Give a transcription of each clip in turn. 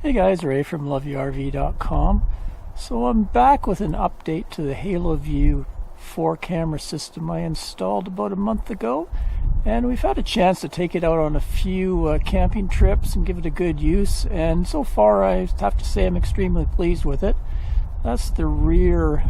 Hey guys, Ray from LoveYouRV.com. So I'm back with an update to the Haloview 4 camera system I installed about a month ago, and we've had a chance to take it out on a few camping trips and give it a good use, and so far I have to say I'm extremely pleased with it. That's the rear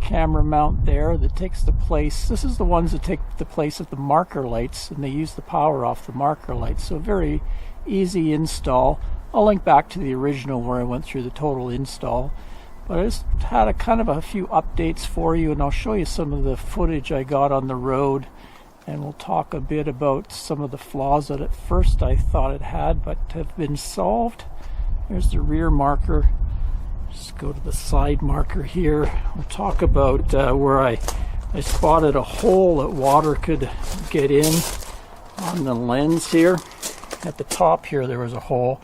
camera mount there that takes the place. This is the ones that take the place of the marker lights, and they use the power off the marker lights, so very easy install. I'll link back to the original where I went through the total install, but I just had a few updates for you, and I'll show you some of the footage I got on the road, and we'll talk a bit about some of the flaws that at first I thought it had but have been solved. There's the rear marker. Just go to the side marker here. We'll talk about where I spotted a hole that water could get in on the lens here. At the top here there was a hole,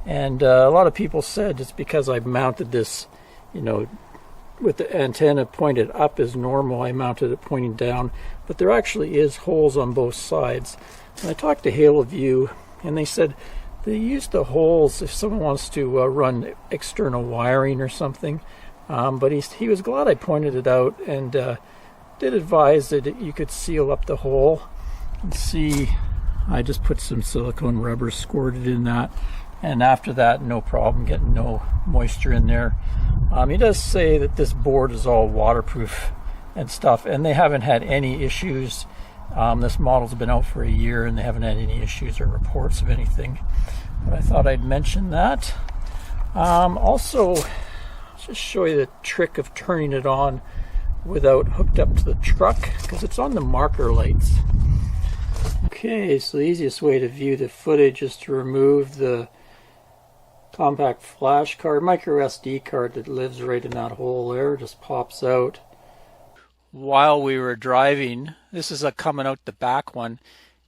and a lot of people said it's because I mounted this, with the antenna pointed up as normal. I mounted it pointing down, but there actually is holes on both sides. And I talked to Haloview, and they said they use the holes if someone wants to run external wiring or something. But he was glad I pointed it out, and did advise that you could seal up the hole. And see, I just put some silicone rubber squirted in that, and after that, no problem getting no moisture in there. He does say that this board is all waterproof and stuff, and they haven't had any issues. This model's been out for a year, and they haven't had any issues or reports of anything. But I thought I'd mention that. Also, just show you the trick of turning it on without hooked up to the truck, because it's on the marker lights. Okay, so the easiest way to view the footage is to remove the compact flash card, micro SD card that lives right in that hole there, just pops out. While we were driving, this is coming out the back one,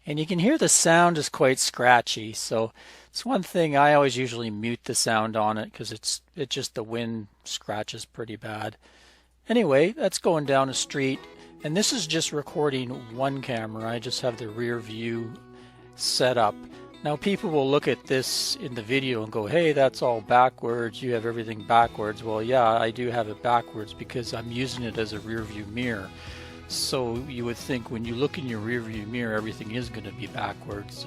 and you can hear the sound is quite scratchy, so it's one thing. I always usually mute the sound on it because it's just the wind scratches pretty bad. Anyway, that's going down a street, and this is just recording one camera. I just have the rear view set up. Now people will look at this in the video and go, hey, that's all backwards, you have everything backwards. Well, yeah, I do have it backwards because I'm using it as a rear view mirror. So you would think when you look in your rear view mirror, everything is going to be backwards.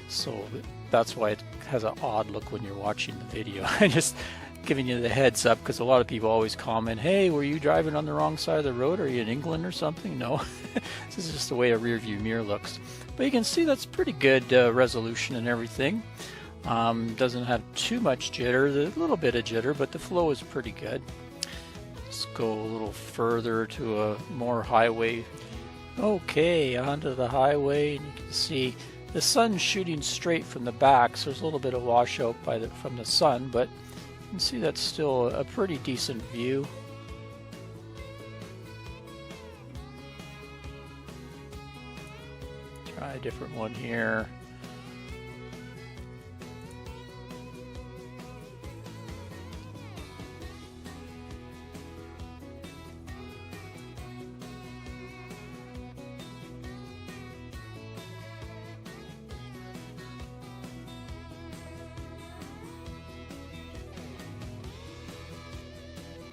So that's why it has an odd look when you're watching the video. I'm just giving you the heads up because a lot of people always comment, hey, were you driving on the wrong side of the road? Are you in England or something? No, this is just the way a rear view mirror looks. But you can see that's pretty good resolution and everything. Doesn't have too much jitter, a little bit of jitter, but the flow is pretty good. Let's go a little further to a more highway. Okay, onto the highway, and you can see the sun's shooting straight from the back, so there's a little bit of washout from the sun, but you can see that's still a pretty decent view. Try a different one here.